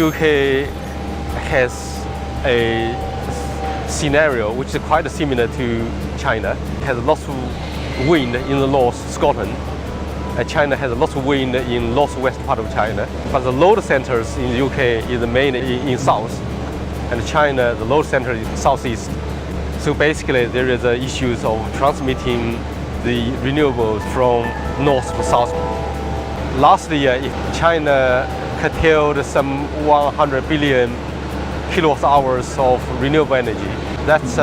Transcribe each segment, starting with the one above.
UK has a scenario which is quite similar to China. It has lots of wind in the north, Scotland. China has lots of wind in northwest part of China. But the load centers in the UK is mainly in south, and China, the load center is southeast. So basically there is issues of transmitting the renewables from north to south. Last year, China curtailed some 100 billion kilowatt hours of renewable energy. That's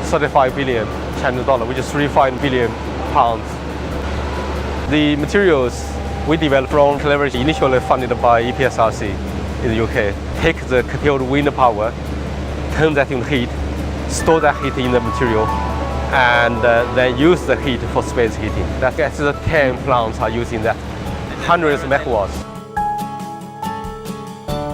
35 billion Chinese dollar, which is 35 billion pounds. The materials we developed from leverage initially funded by EPSRC in the UK take the curtailed wind power, turn that into heat, store that heat in the material, and then use the heat for space heating. That's the 10 plants are using that, hundreds of megawatts.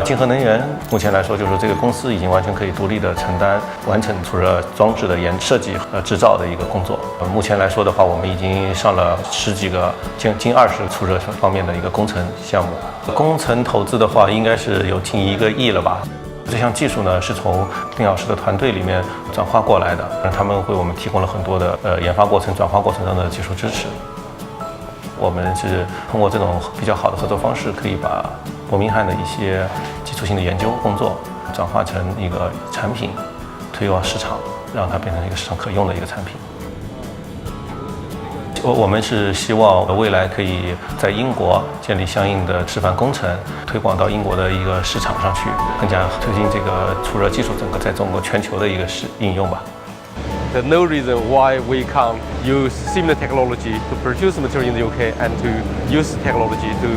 金河能源目前来说，就是这个公司已经完全可以独立的承担完成储热装置的设计和制造的一个工作。目前来说的话，我们已经上了10几个近20个储热方面的一个工程项目。工程投资的话，应该是有近1个亿了吧。这项技术呢，是从丁老师的团队里面转化过来的，他们为我们提供了很多的研发过程、转化过程中的技术支持。我们是通过这种比较好的合作方式，可以把伯明翰的一些基础性的研究工作转化成一个产品，推到市场，让它变成一个市场可用的一个产品。我们是希望未来可以在英国建立相应的示范工程，推广到英国的一个市场上去，更加推进这个储热技术整个在中国全球的一个应用吧。There's no reason why we can't use similar technology to produce material in the UK and to use technology to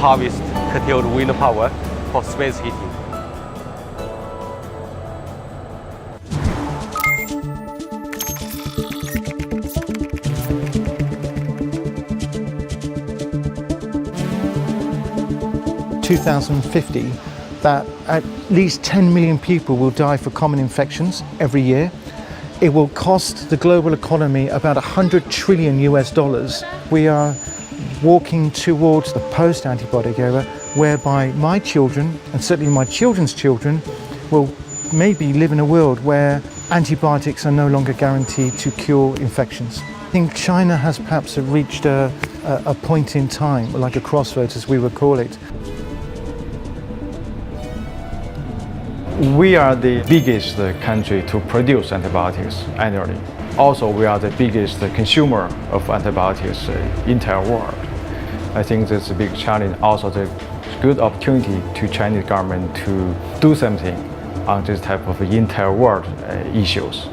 harvest curtailed wind power for space heating. In 2050, that at least 10 million people will die for common infections every year. It will cost the global economy about $100 trillion US. We are walking towards the post-antibiotic era, whereby my children, and certainly my children's children, will maybe live in a world where antibiotics are no longer guaranteed to cure infections. I think China has perhaps reached a point in time, like a crossroads as we would call it. We are the biggest country to produce antibiotics annually. Also, we are the biggest consumer of antibiotics in the entire world. I think that's a big challenge, also the good opportunity to Chinese government to do something on this type of entire world issues.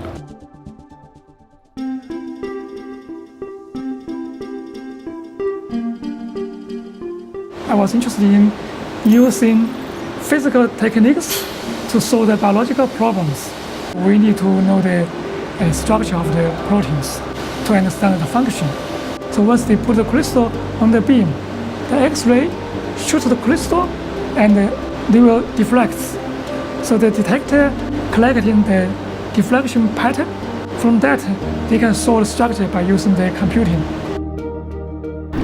I was interested in using physical techniques to solve the biological problems. We need to know the structure of the proteins to understand the function. So once they put the crystal on the beam, the X-ray shoots the crystal and they will deflect. So the detector collecting the deflection pattern. From that, they can solve the structure by using the computing.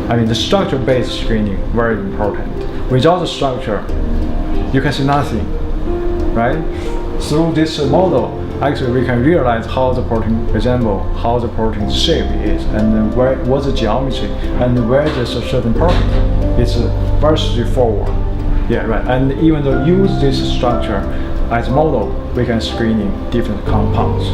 I mean, the structure-based screening very important. Without the structure, you can see nothing, right? Through this model, actually we can realize how the protein resemble, how the protein's shape is, and what's the geometry, and where there's a certain protein. It's very straightforward. Yeah, right. And even though use this structure as model, we can screening different compounds.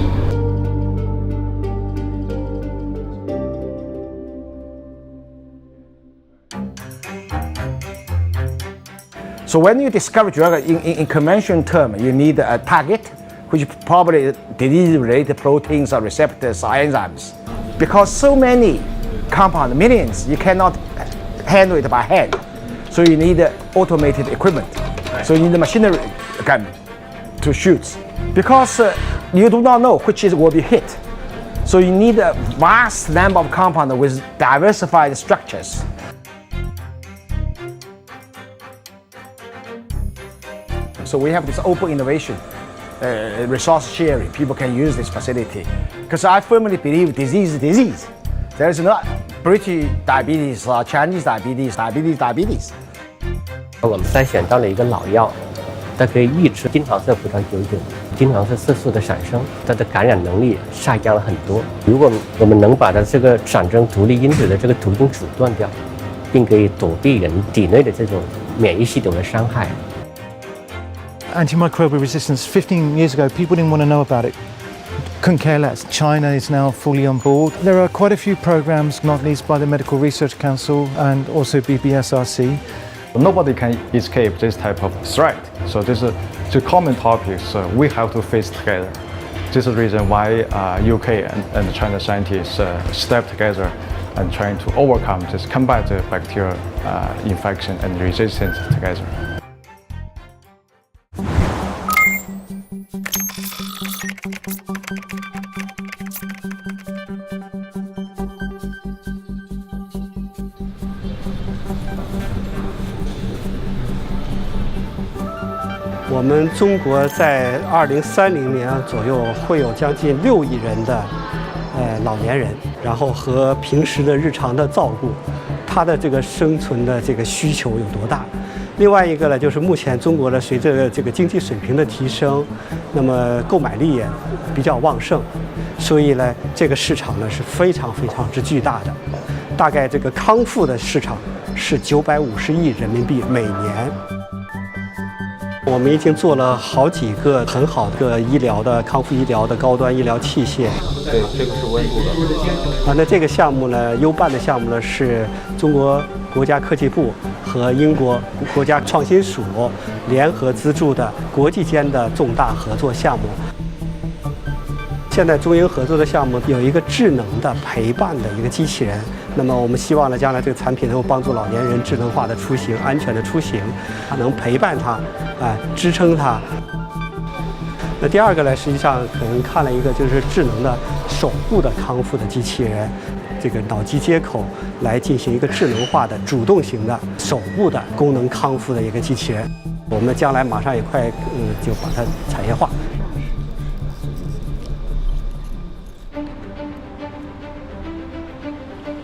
So when you discover drug in conventional term, you need a target, which probably disease-related proteins or receptors or enzymes. Because so many compounds, millions, you cannot handle it by hand. So you need automated equipment. So you need a machinery gun to shoot. Because you do not know which will be hit. So you need a vast number of compounds with diversified structures. So we have this open innovation, resource sharing. People can use this facility. Because I firmly believe disease is disease. There is not British diabetes or Chinese diabetes. 我们筛选到了一个老药，它可以抑制金黄色葡萄酒菌、金黄色色素的产生，它的感染能力下降了很多。如果我们能把它这个产生毒力因子的这个途径阻断掉，并可以躲避人体内的这种免疫系统的伤害。Antimicrobial resistance, 15 years ago, people didn't want to know about it. Couldn't care less. China is now fully on board. There are quite a few programs, not least by the Medical Research Council and also BBSRC. Nobody can escape this type of threat. So this is the common topics we have to face together. This is the reason why UK and China scientists step together and trying to overcome this, combat the bacterial infection and resistance together. "我们中国在2030年左右会有将近6亿人的老年人，然后和平时的日常的照顾，他的这个生存的这个需求有多大？另外一个呢，就是目前中国的随着这个经济水平的提升，那么购买力也比较旺盛，所以呢，这个市场呢是非常之巨大的。大概这个康复的市场是950亿人民币每年。我们已经做了好几个很好的医疗的康复医疗的高端医疗器械。对，这个是温度的。那这个项目呢，优办的项目呢是中国国家科技部和英国国家创新署联合资助的国际间的重大合作项目。现在中英合作的项目有一个智能的陪伴的一个机器人，那么我们希望呢，将来这个产品能够帮助老年人智能化的出行、安全的出行，它能陪伴他，支撑他。那第二个呢，实际上可能看了一个就是智能的手部的康复的机器人，这个脑机接口来进行一个智能化的主动型的手部的功能康复的一个机器人。我们将来马上也快就把它产业化。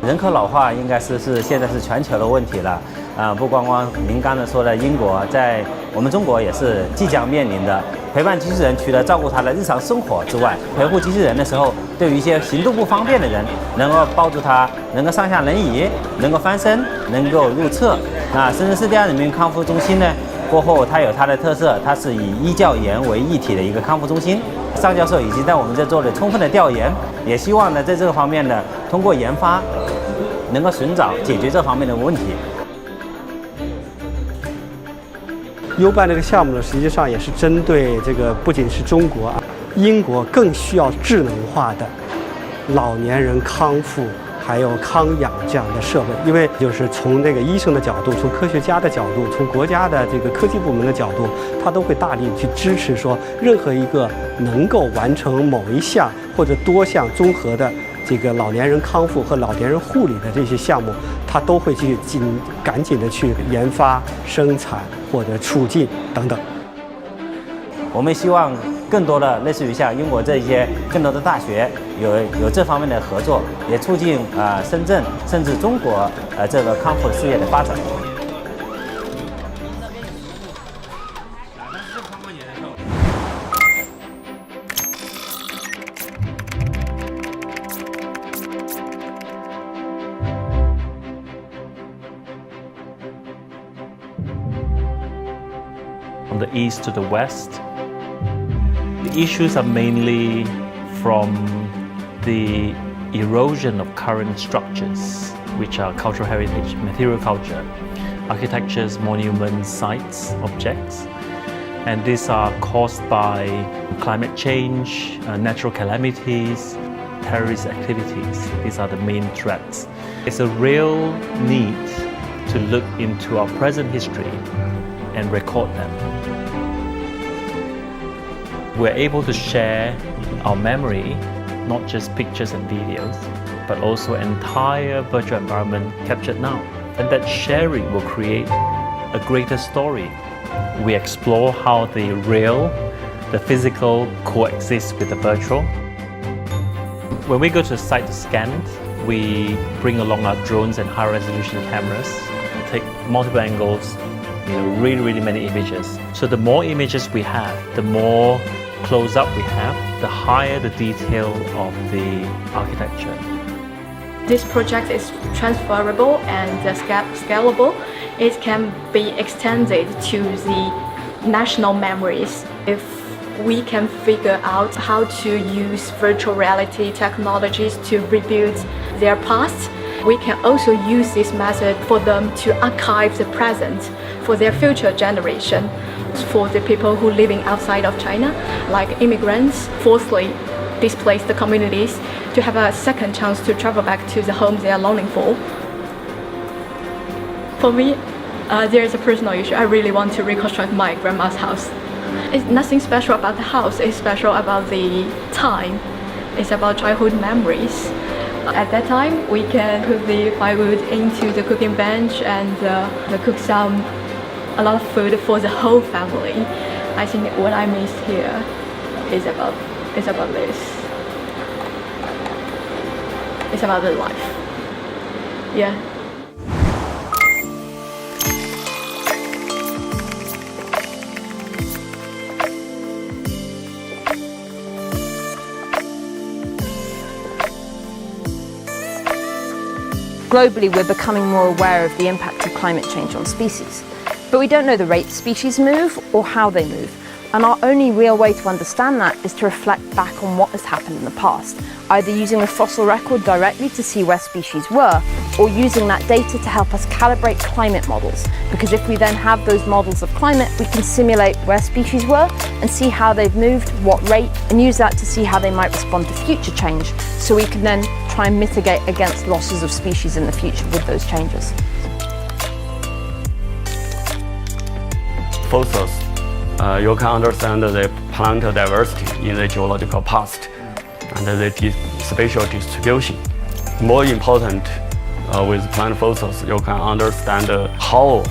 人口老化应该是现在是全球的问题了，不光光您刚才说的英国，在我们中国也是即将面临的。陪伴机器人除了照顾他的日常生活之外，陪护机器人的时候，对于一些行动不方便的人，能够抱住他，能够上下轮椅，能够翻身，能够入厕。深圳市第2人民康复中心呢，过后它有它的特色，它是以医教研为一体的一个康复中心。尚教授已经在我们这做了充分的调研，也希望呢，在这个方面呢，通过研发，能够寻找解决这方面的问题。优办这个项目呢，实际上也是针对这个不仅是中国英国更需要智能化的老年人康复还有康养这样的设备，因为就是从这个医生的角度，从科学家的角度，从国家的这个科技部门的角度，他都会大力去支持说，任何一个能够完成某一项或者多项综合的这个老年人康复和老年人护理的这些项目，他都会去赶紧的去研发、生产或者促进等等。我们希望更多的类似于像英国这些更多的大学有这方面的合作，也促进深圳甚至中国这个康复事业的发展。From the east to the west. The issues are mainly from the erosion of current structures, which are cultural heritage, material culture, architectures, monuments, sites, objects. And these are caused by climate change, natural calamities, terrorist activities. These are the main threats. It's a real need to look into our present history and record them. We're able to share our memory, not just pictures and videos, but also entire virtual environment captured now. And that sharing will create a greater story. We explore how the real, the physical coexist with the virtual. When we go to a site to scan, we bring along our drones and high resolution cameras, take multiple angles, really many images. So the more images we have, the more close up we have, the higher the detail of the architecture. This project is transferable and scalable. It can be extended to the national memories. If we can figure out how to use virtual reality technologies to rebuild their past, we can also use this method for them to archive the present for their future generation. For the people who are living outside of China, like immigrants, forcibly displaced communities, to have a second chance to travel back to the homes they are longing for. For me, there is a personal issue. I really want to reconstruct my grandma's house. It's nothing special about the house, it's special about the time. It's about childhood memories. At that time, we can put the firewood into the cooking bench and cook a lot of food for the whole family. I think what I missed here is about this. It's about the life. Yeah. Globally, we're becoming more aware of the impact of climate change on species. But we don't know the rate species move or how they move. And our only real way to understand that is to reflect back on what has happened in the past, either using the fossil record directly to see where species were, or using that data to help us calibrate climate models. Because if we then have those models of climate, we can simulate where species were and see how they've moved, what rate, and use that to see how they might respond to future change, so we can then try and mitigate against losses of species in the future with those changes. Fossils, you can understand the plant diversity in the geological past and the spatial distribution. More important, with plant fossils, you can understand how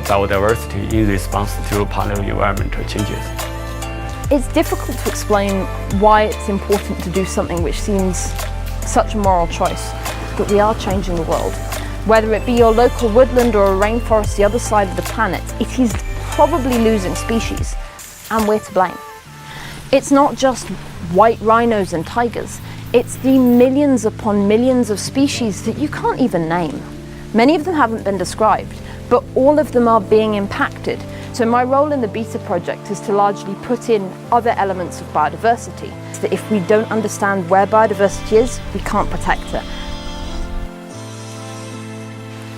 biodiversity in response to paleo-environmental changes. It's difficult to explain why it's important to do something which seems such a moral choice, but we are changing the world. Whether it be your local woodland or a rainforest the other side of the planet, it is probably losing species, and we're to blame. It's not just white rhinos and tigers, it's the millions upon millions of species that you can't even name. Many of them haven't been described, but all of them are being impacted. So my role in the Beta project is to largely put in other elements of biodiversity, so that if we don't understand where biodiversity is, we can't protect it.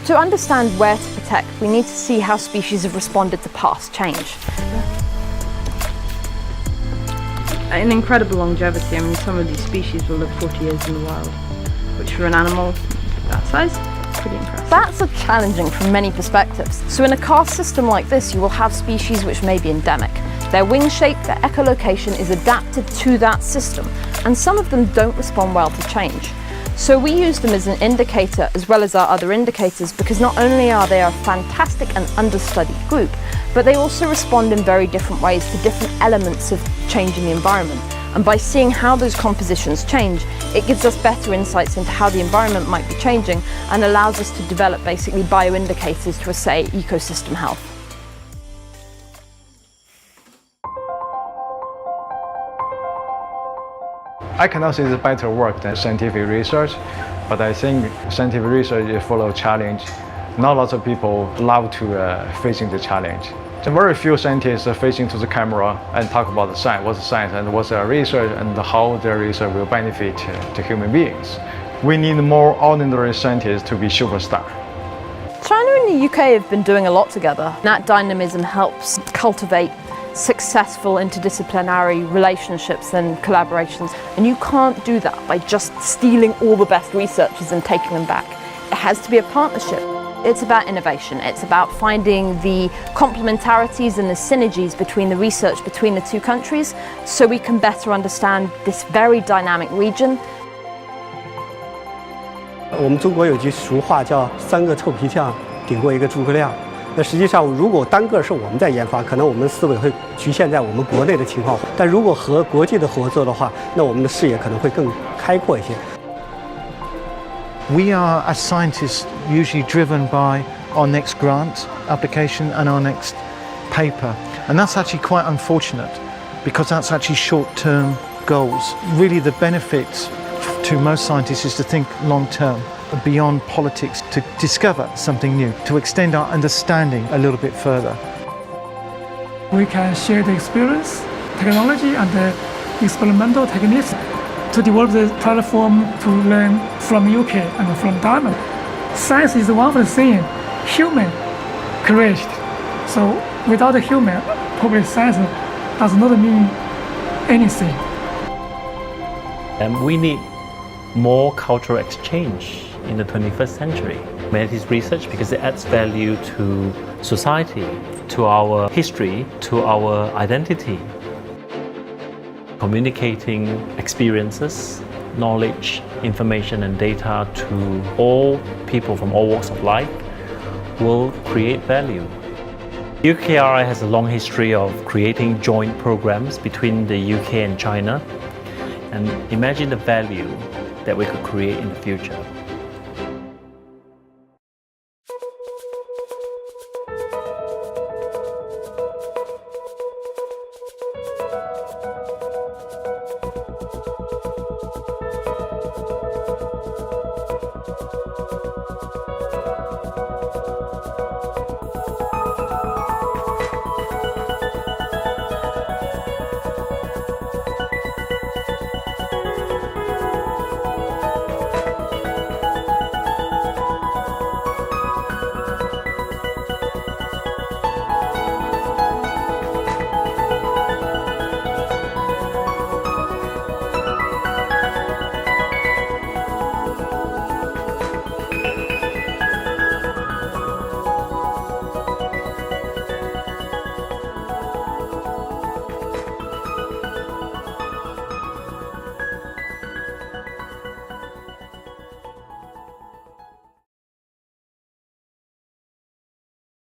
To understand where to protect, we need to see how species have responded to past change. An incredible longevity. I mean, some of these species will live 40 years in the wild, which for an animal that size, pretty impressive. That's challenging from many perspectives. So in a karst system like this, you will have species which may be endemic. Their wing shape, their echolocation is adapted to that system, and some of them don't respond well to change. So we use them as an indicator as well as our other indicators, because not only are they a fantastic and understudied group, but they also respond in very different ways to different elements of change in the environment. And by seeing how those compositions change, it gives us better insights into how the environment might be changing and allows us to develop basically bioindicators to assess ecosystem health. I cannot say it's better work than scientific research, but I think scientific research is full of challenge. Not lots of people love to facing the challenge. So very few scientists are facing to the camera and talk about the science, what's the science and what's their research and how their research will benefit to human beings. We need more ordinary scientists to be superstar. China and the UK have been doing a lot together. That dynamism helps cultivate successful interdisciplinary relationships and collaborations. And you can't do that by just stealing all the best researchers and taking them back. It has to be a partnership. It's about innovation. It's about finding the complementarities and the synergies between the research between the two countries so we can better understand this very dynamic region. 我们中国有句俗话叫“三个臭皮匠顶过一个诸葛亮”。那实际上，如果单个是我们在研发，可能我们的思维会局限在我们国内的情况；但如果和国际的合作的话，那我们的视野可能会更开阔一些。 We are, as scientists, usually driven by our next grant application and our next paper. And that's actually quite unfortunate because that's actually short-term goals. Really the benefit to most scientists is to think long-term, beyond politics, to discover something new, to extend our understanding a little bit further. We can share the experience, technology and the experimental techniques to develop the platform to learn from UK and from Diamond. Science is one of the things human created. So without a human, probably science does not mean anything. And we need more cultural exchange in the 21st century. Humanities research because it adds value to society, to our history, to our identity. Communicating experiences, knowledge, information and data to all people from all walks of life will create value. UKRI has a long history of creating joint programs between the UK and China, and imagine the value that we could create in the future.